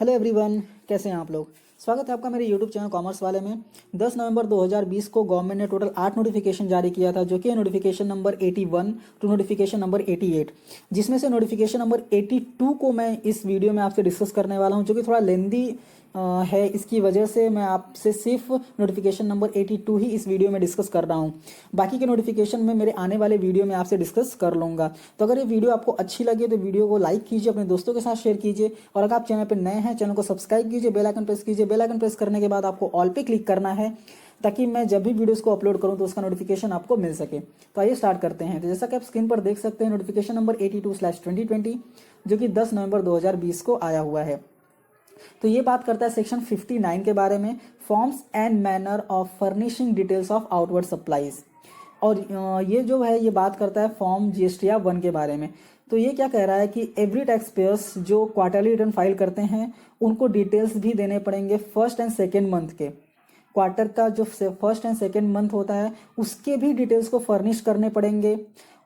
Hello everyone, कैसे हैं आप लोग। स्वागत है आपका मेरे यूट्यूब चैनल कॉमर्स वाले में। 10 नवंबर 2020 को गवर्नमेंट ने टोटल 8 नोटिफिकेशन जारी किया था, जो कि notification number 81 to notification number 88, जिसमें से नोटिफिकेशन नंबर 82 को मैं इस वीडियो में आपसे डिस्कस करने वाला हूं, जो कि थोड़ा लेंदी है। इसकी वजह से मैं आपसे सिर्फ नोटिफिकेशन नंबर 82 ही इस वीडियो में डिस्कस कर रहा हूं। बाकी के नोटिफिकेशन में मेरे आने वाले वीडियो में आपसे डिस्कस कर लूँगा। तो अगर ये वीडियो आपको अच्छी लगे तो वीडियो को लाइक कीजिए, अपने दोस्तों के साथ शेयर कीजिए, और अगर आप चैनल पर नए हैं चैनल को सब्सक्राइब कीजिए, बेल आइकन प्रेस कीजिए। बेल आइकन प्रेस करने के बाद आपको ऑल पे क्लिक करना है, ताकि मैं जब भी वीडियोस को अपलोड करूं तो उसका नोटिफिकेशन आपको मिल सके। तो आइए स्टार्ट करते हैं। तो जैसा कि आप स्क्रीन पर देख सकते हैं, नोटिफिकेशन नंबर 82/2020, जो कि 10 नवंबर 2020 को आया हुआ है। तो ये बात करता है सेक्शन 59 के बारे में, forms and manner of furnishing details of outward supplies. और ये जो है ये बात करता है फॉर्म जीएसटीआर 1 के बारे में। तो ये क्या कह रहा है कि एवरी टैक्स पेयर्स जो क्वार्टरली रिटर्न फाइल करते हैं उनको डिटेल्स भी देने पड़ेंगे फर्स्ट एंड सेकेंड मंथ के। क्वार्टर का जो फर्स्ट एंड सेकेंड मंथ होता है उसके भी डिटेल्स को फर्निश करने पड़ेंगे।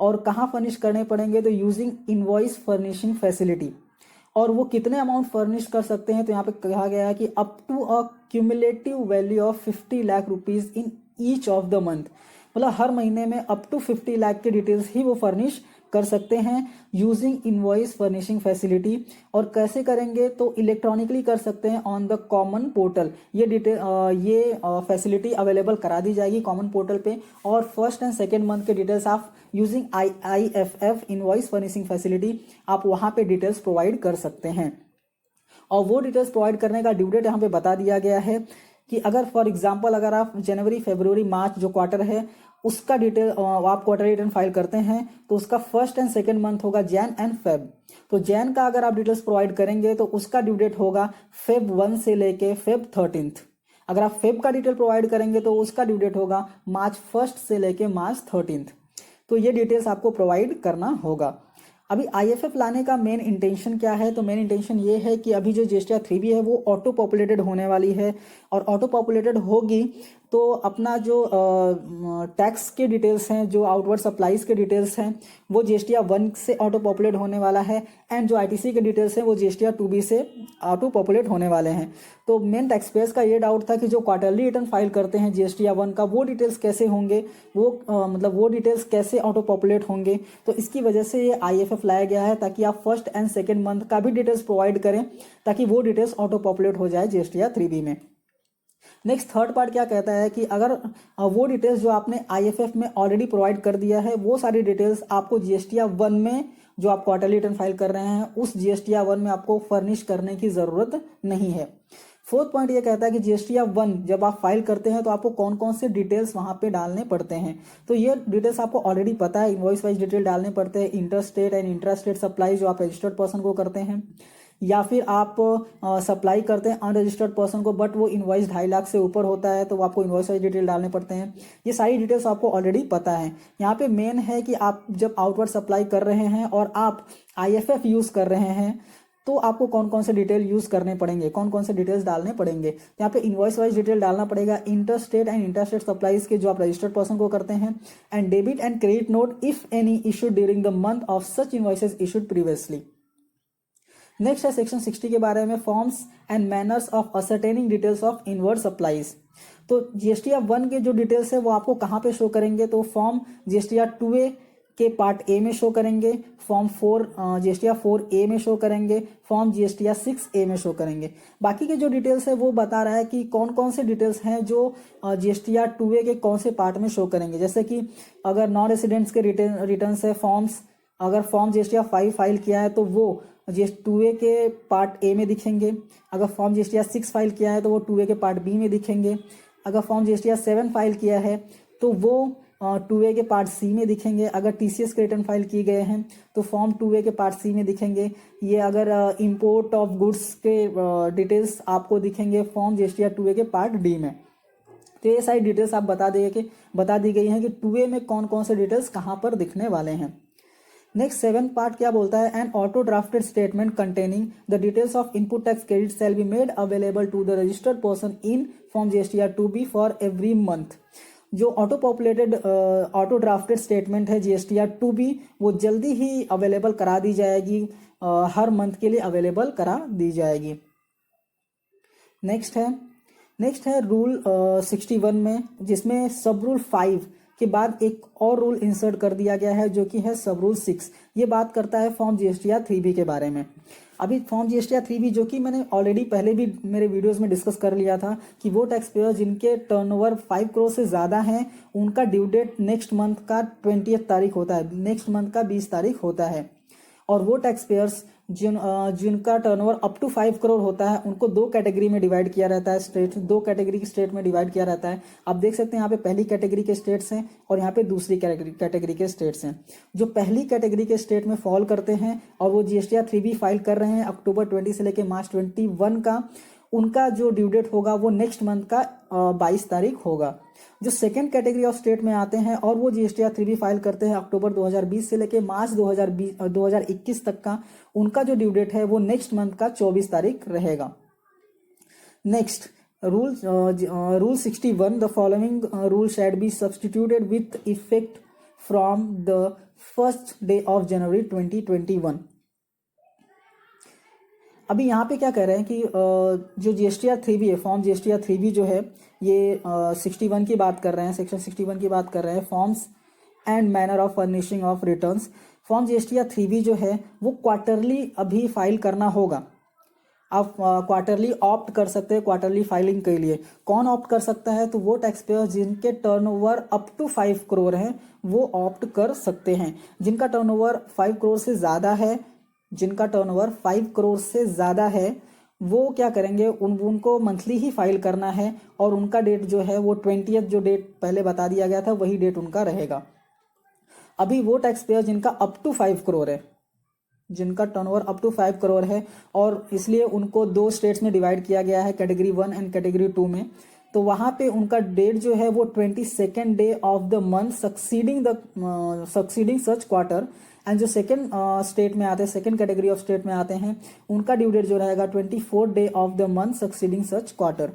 और कहाँ फर्निश करने पड़ेंगे, तो यूजिंग इनवॉइस फर्निशिंग फैसिलिटी। और वो कितने अमाउंट फर्निश कर सकते हैं, तो यहाँ पे कहा गया है कि up to a cumulative value of 50 lakh rupees in each of the month. मतलब हर महीने में अप टू 50 लाख के डिटेल्स ही वो फर्निश कर सकते हैं यूजिंग इनवॉइस फर्निशिंग फैसिलिटी। और कैसे करेंगे, तो इलेक्ट्रॉनिकली कर सकते हैं ऑन द कॉमन पोर्टल। ये फैसिलिटी अवेलेबल करा दी जाएगी कॉमन पोर्टल पे। और फर्स्ट एंड सेकेंड मंथ के डिटेल्स आप using IIFF invoice furnishing facility आप वहां पे डिटेल्स प्रोवाइड कर सकते हैं। और वो डिटेल्स प्रोवाइड करने का ड्यू डेट यहाँ पे बता दिया गया है कि अगर फॉर एग्जांपल अगर आप जनवरी फरवरी मार्च जो क्वार्टर है उसका डिटेल आप क्वार्टर रिटर्न फाइल करते हैं, तो उसका फर्स्ट एंड सेकेंड मंथ होगा जैन एंड फेब। तो जैन का अगर आप डिटेल्स प्रोवाइड करेंगे तो उसका ड्यू डेट होगा फेब 1 से लेके फेब 13। अगर आप फेब का डिटेल प्रोवाइड करेंगे तो उसका ड्यू डेट होगा मार्च 1 से लेके मार्च 13। तो ये डिटेल्स आपको प्रोवाइड करना होगा। अभी IFF लाने का मेन इंटेंशन क्या है, तो मेन इंटेंशन ये है कि अभी जो GSTR 3B है वो ऑटो पॉपुलेटेड होने वाली है। और ऑटो पॉपुलेटेड होगी तो अपना जो टैक्स के डिटेल्स हैं, जो आउटवर्ड सप्लाईज के डिटेल्स हैं, वो GSTR 1 से ऑटो पॉपुलेट होने वाला है। एंड जो ITC के डिटेल्स हैं वो GSTR 2B से ऑटो पॉपुलेट होने वाले हैं। तो मेन टैक्स पेयर्स का ये डाउट था कि जो क्वार्टरली रिटर्न फाइल करते हैं GSTR 1 का, वो डिटेल्स कैसे होंगे, वो डिटेल्स कैसे ऑटो पॉपुलेट होंगे। तो इसकी वजह से ये IFF लाया गया है, ताकि आप फर्स्ट एंड सेकेंड मंथ का भी डिटेल्स प्रोवाइड करें, ताकि वो डिटेल्स ऑटो पॉपुलेट हो जाए GSTR 3B में। नेक्स्ट थर्ड पार्ट क्या कहता है कि अगर वो डिटेल्स जो आपने IFF में ऑलरेडी प्रोवाइड कर दिया है, वो सारी डिटेल्स आपको GSTR 1 में जो आप क्वार्टरली रिटर्न फाइल कर रहे हैं उस GSTR 1 में आपको फर्निश करने की जरूरत नहीं है। फोर्थ पॉइंट ये कहता है कि GSTR 1 जब आप फाइल करते हैं तो आपको कौन कौन से डिटेल्स वहां पे डालने पड़ते हैं। तो ये डिटेल्स आपको ऑलरेडी पता है, इनवॉइस वाइज डिटेल डालने पड़ते हैं। Inter state and intra state supply जो आप रजिस्टर्ड पर्सन को करते हैं, या फिर आप सप्लाई करते हैं अनरजिस्टर्ड पर्सन को, बट वो इनवॉइस 2.5 लाख से ऊपर होता है, तो आपको इनवॉइस वाइज डिटेल डालने पड़ते हैं। ये सारी डिटेल्स आपको ऑलरेडी पता है। यहाँ पे मेन है कि आप जब आउटवर्ड सप्लाई कर रहे हैं और आप IFF यूज कर रहे हैं, तो आपको कौन कौन से डिटेल यूज करने पड़ेंगे, कौन कौन से डिटेल्स डालने पड़ेंगे। यहाँ पे इनवॉइस वाइज डिटेल डालना पड़ेगा inter state and inter state supplies के, जो आप रजिस्टर्ड पर्सन को करते हैं। And debit and credit note if any issued during the month of such invoices issued previously. Next है सेक्शन 60 के बारे में, forms and manners of ascertaining details of inward supplies. तो GSTR 1 के जो डिटेल्स है वो आपको कहाँ पे शो करेंगे, तो फॉर्म GSTR 2A के पार्ट A में शो करेंगे, फॉर्म 4 GSTR 4A में शो करेंगे, फॉर्म GSTR 6A में शो करेंगे। बाकी के जो डिटेल्स है वो बता रहा है कि कौन कौन से डिटेल्स हैं जो GSTR 2A के कौन से पार्ट में शो करेंगे। जैसे कि अगर नॉन रेसिडेंट्स के रिटर्न है फॉर्म्स, अगर फॉर्म GSTR 5 फाइल किया है तो वो GSTR 2A के पार्ट A में दिखेंगे। अगर फॉर्म GSTR 6 फाइल किया है तो वो 2A के पार्ट B में दिखेंगे। अगर फॉर्म GSTR 7 फाइल किया है तो वो 2A के पार्ट C में दिखेंगे। अगर TCS के रिटर्न फाइल किए गए हैं तो फॉर्म 2A के पार्ट C में दिखेंगे। ये अगर इंपोर्ट ऑफ गुड्स के डिटेल्स आपको दिखेंगे फॉर्म GSTR 2A के पार्ट D में। तो ये सारी डिटेल्स आप बता दी गई हैं कि 2A में कौन कौन से डिटेल्स कहाँ पर दिखने वाले हैं। नेक्स्ट 7 पार्ट क्या बोलता है, an auto drafted statement containing the details of input tax credit shall be made available to the registered person in form GSTR 2B for every month. जो ऑटो ड्राफ्टेड स्टेटमेंट है GSTR 2B वो जल्दी ही available करा दी जाएगी, हर month के लिए available करा दी जाएगी। नेक्स्ट है रूल 61 में, जिसमें सब रूल 5 के बाद एक और रूल इंसर्ट कर दिया गया है जो कि है सब रूल 6। ये बात करता है फॉर्म जीएसटीआर 3B के बारे में। अभी फॉर्म जीएसटीआर 3B जो कि मैंने ऑलरेडी पहले भी मेरे वीडियोस में डिस्कस कर लिया था कि वो टैक्स पेयर जिनके टर्नओवर 5 करोड़ से ज़्यादा हैं उनका ड्यू डेट नेक्स्ट मंथ का 20 तारीख होता है, नेक्स्ट मंथ का 20 तारीख होता है। और वो टैक्स पेयर्स जिनका टर्नओवर अप टू 5 करोड़ होता है उनको दो कैटेगरी में डिवाइड किया रहता है, स्टेट दो कैटेगरी के स्टेट में डिवाइड किया रहता है। आप देख सकते हैं यहाँ पे पहली कैटेगरी के स्टेट्स हैं और यहाँ पे दूसरी कैटेगरी के स्टेट्स हैं। जो पहली कैटेगरी के स्टेट में फॉल करते हैं और वो जीएसटीआर 3B फाइल कर रहे हैं अक्टूबर 20 से लेकर मार्च 21 का, उनका जो ड्यू डेट होगा वो नेक्स्ट मंथ का 22 तारीख होगा। जो सेकेंड कैटेगरी ऑफ स्टेट में आते हैं और वो जीएसटीआर 3B फाइल करते हैं अक्टूबर 2020 से लेकर मार्च 2021 तक का, उनका जो ड्यू डेट है वो नेक्स्ट मंथ का 24 तारीख रहेगा। Next rule 61, the following rule shall be substituted with effect from the first day of January 2021। अभी यहाँ पे क्या कह रहे हैं कि जो जीएसटीआर 3B है, फॉर्म जीएसटीआर 3B जो है ये 61 की बात कर रहे हैं, सेक्शन 61 की बात कर रहे हैं, forms and manner of furnishing of returns. Form GSTR 3B जो है वो क्वार्टरली अभी फाइल करना होगा। आप क्वार्टरली ऑप्ट कर सकते हैं क्वार्टरली फाइलिंग के लिए। कौन ऑप्ट कर सकता है? तो वो टैक्स पेयर जिनके टर्नओवर अप टू 5 करोड़ है वो ऑप्ट कर सकते हैं। जिनका टर्नओवर 5 करोड़ से ज़्यादा है, जिनका टर्नओवर 5 करोड़ से ज़्यादा है वो क्या करेंगे, उनको मंथली ही फाइल करना है और उनका डेट जो है वो 20th जो डेट पहले बता दिया गया था वही डेट उनका रहेगा। अभी वो टैक्स पेयर जिनका अप टू 5 करोड़ है, जिनका टर्नओवर अप टू 5 करोड़ है और इसलिए उनको दो स्टेट्स में डिवाइड किया गया है, कैटेगरी 1 एंड कैटेगरी 2 में, तो वहाँ पे उनका डेट जो है वो 22nd day of the month succeeding such quarter. And जो सेकेंड स्टेट में आते हैं, सेकेंड कैटेगरी ऑफ स्टेट में आते हैं, उनका ड्यू डेट जो रहेगा 24th day of the month succeeding such quarter.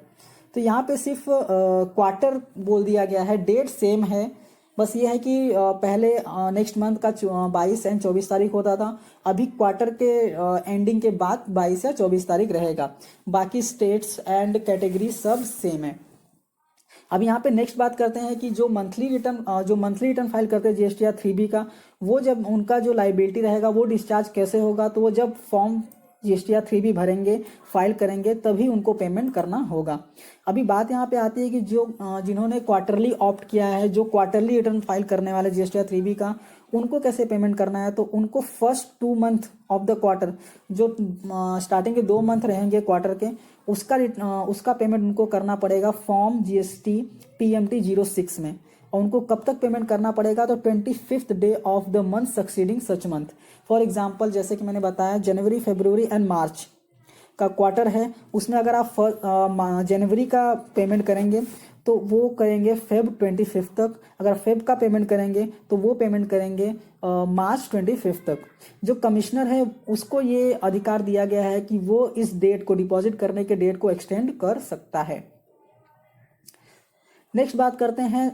तो यहाँ पे सिर्फ क्वार्टर बोल दिया गया है, डेट सेम है, बस ये है कि पहले नेक्स्ट मंथ का 22 एंड 24 तारीख होता था, अभी क्वार्टर के एंडिंग के बाद 22 या 24 तारीख रहेगा। बाकी स्टेट्स एंड कैटेगरी सब सेम है। अब यहाँ पे नेक्स्ट बात करते हैं कि जो मंथली रिटर्न फाइल करते हैं जीएसटीआर 3B का, वो जब उनका जो लाइबिलिटी रहेगा वो डिस्चार्ज कैसे होगा, तो वो जब फॉर्म जीएसटीआर 3B भरेंगे, फाइल करेंगे, तभी उनको पेमेंट करना होगा। अभी बात यहाँ पे आती है कि जो जिन्होंने क्वार्टरली ऑप्ट किया है, जो क्वार्टरली रिटर्न फाइल करने वाले जीएसटीआर 3B का, उनको कैसे पेमेंट करना है, तो उनको first 2 month of the quarter, जो स्टार्टिंग के 2 मंथ रहेंगे क्वार्टर के, उसका पेमेंट उनको करना पड़ेगा फॉर्म जीएसटी PMT 06 में। और उनको कब तक पेमेंट करना पड़ेगा, तो 25th day of the month succeeding such month. For example जैसे कि मैंने बताया जनवरी, फरवरी एंड मार्च का क्वार्टर है, उसमें अगर आप जनवरी का पेमेंट करेंगे तो वो करेंगे फेब 25 तक, अगर फेब का पेमेंट करेंगे तो वो पेमेंट करेंगे मार्च 25 तक। जो कमिश्नर है उसको ये अधिकार दिया गया है कि वो इस डेट को, डिपॉजिट करने के डेट को एक्सटेंड कर सकता है। नेक्स्ट बात करते हैं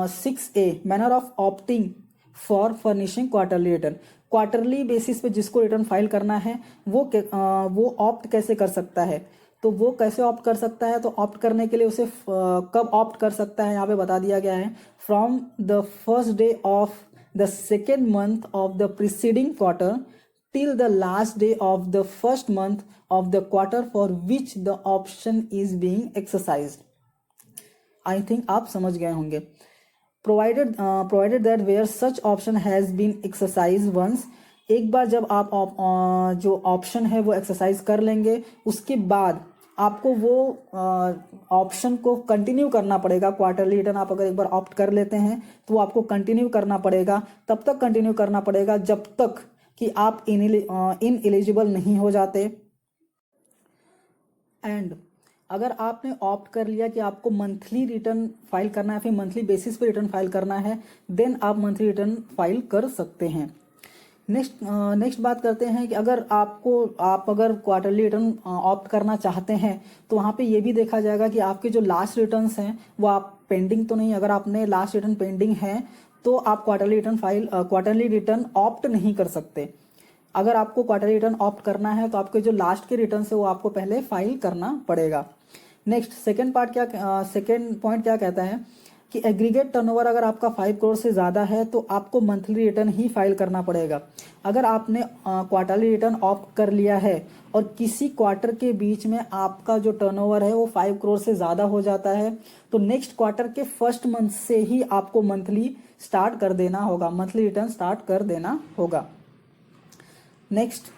6A, manner of opting for furnishing quarterly return. Quarterly basis पे जिसको रिटर्न फाइल करना है वो ऑप्ट कैसे कर सकता है, तो वो कैसे ऑप्ट कर सकता है, तो ऑप्ट करने के लिए उसे कब ऑप्ट कर सकता है यहाँ पे बता दिया गया है, from the first day of the second month of the preceding quarter till the last day of the first month of the quarter for which the option is being exercised. I think आप समझ गए होंगे। Provided that where such option has been exercise once, एक बार जब आप जो option है वो एक्सरसाइज कर लेंगे, उसके बाद आपको वो ऑप्शन को कंटिन्यू करना पड़ेगा। क्वार्टरली रिटर्न आप अगर एक बार ऑप्ट कर लेते हैं तो वो आपको कंटिन्यू करना पड़ेगा, तब तक कंटिन्यू करना पड़ेगा जब तक कि आप इनएलिजिबल नहीं हो जाते। एंड अगर आपने ऑप्ट कर लिया कि आपको मंथली रिटर्न फाइल करना है, फिर मंथली बेसिस पे रिटर्न फाइल करना है, देन आप मंथली रिटर्न फाइल कर सकते हैं। नेक्स्ट बात करते हैं कि अगर आप अगर क्वार्टरली रिटर्न ऑप्ट करना चाहते हैं तो वहाँ पे ये भी देखा जाएगा कि आपके जो लास्ट रिटर्न्स हैं वो आप पेंडिंग तो नहीं, अगर आपने लास्ट रिटर्न पेंडिंग है तो आप क्वार्टरली रिटर्न ऑप्ट नहीं कर सकते। अगर आपको क्वार्टरली रिटर्न ऑप्ट करना है तो आपके जो लास्ट के रिटर्न है वो आपको पहले फाइल करना पड़ेगा। नेक्स्ट सेकेंड पॉइंट क्या कहता है कि एग्रीगेट टर्नओवर अगर आपका 5 करोड़ से ज़्यादा है तो आपको मंथली रिटर्न ही फाइल करना पड़ेगा। अगर आपने क्वार्टरली रिटर्न ऑप्ट कर लिया है और किसी क्वार्टर के बीच में आपका जो टर्नओवर है वो 5 करोड़ से ज़्यादा हो जाता है तो नेक्स्ट क्वार्टर के फर्स्ट मंथ से ही आपको मंथली रिटर्न स्टार्ट कर देना होगा। नेक्स्ट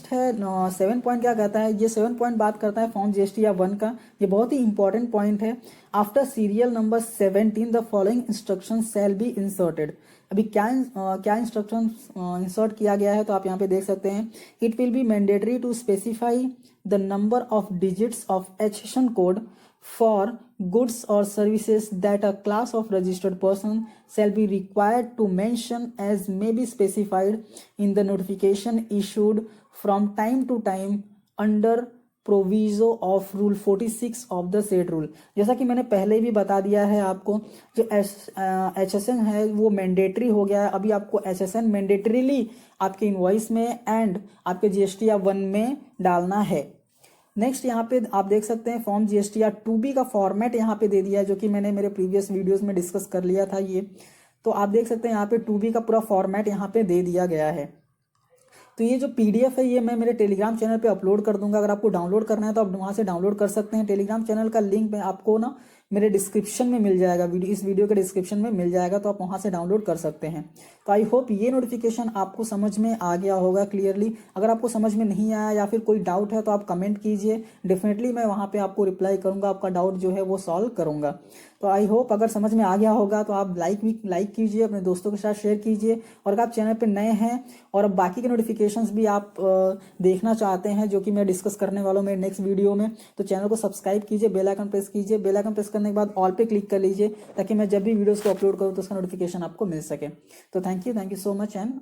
है 7 पॉइंट क्या कहता है, ये 7 पॉइंट बात करता है फॉर्म जीएसटी या 1 का। ये बहुत ही इंपॉर्टेंट पॉइंट है। After serial number 17 the following instruction shall be inserted. अभी क्या इंस्ट्रक्शन इंसर्ट किया गया है तो आप यहाँ पे देख सकते हैं। It will be mandatory to specify the number of digits of HSN code for goods or services that a class of registered person shall be required to mention as may be specified in the notification issued from time to time under proviso of rule 46 of the said rule. जैसा कि मैंने पहले भी बता दिया है आपको, जो एचएसएन है वो मैंडेटरी हो गया है। अभी आपको एचएसएन मैंडेटरीली आपके इनवॉइस में एंड आपके जीएसटी या 1 में डालना है। नेक्स्ट यहाँ पे आप देख सकते हैं फॉर्म जीएसटी या 2B का फॉर्मेट यहाँ पे दे दिया है, जो कि मैंने मेरे प्रीवियस वीडियोस में डिस्कस कर लिया था ये। तो आप देख सकते हैं यहाँ पे 2B का पूरा फॉर्मेट यहाँ पे दे दिया गया है। तो ये जो पीडीएफ है ये मैं मेरे टेलीग्राम चैनल पे अपलोड कर दूंगा। अगर आपको डाउनलोड करना है तो आप वहाँ से डाउनलोड कर सकते हैं। टेलीग्राम चैनल का लिंक मैं आपको ना मेरे डिस्क्रिप्शन में मिल जाएगा, इस वीडियो के डिस्क्रिप्शन में मिल जाएगा, तो आप वहाँ से डाउनलोड कर सकते हैं। तो आई होप ये नोटिफिकेशन आपको समझ में आ गया होगा क्लियरली। अगर आपको समझ में नहीं आया या फिर कोई डाउट है तो आप कमेंट कीजिए, डेफिनेटली मैं वहाँ पे आपको रिप्लाई करूँगा, आपका डाउट जो है वो सॉल्व करूँगा। तो आई होप अगर समझ में आ गया होगा तो आप लाइक कीजिए, अपने दोस्तों के साथ शेयर कीजिए। और अगर आप चैनल पर नए हैं और बाकी के नोटिफिकेशंस भी आप देखना चाहते हैं जो कि मैं डिस्कस करने वाला हूँ मेरे नेक्स्ट वीडियो में, तो चैनल को सब्सक्राइब कीजिए, बेल आइकन प्रेस कीजिए। बेल आइकन प्रेस करने के बाद ऑल पे क्लिक कर लीजिए ताकि मैं जब भी वीडियोस को अपलोड करूँ तो उसका नोटिफिकेशन आपको मिल सके। तो thank you so much and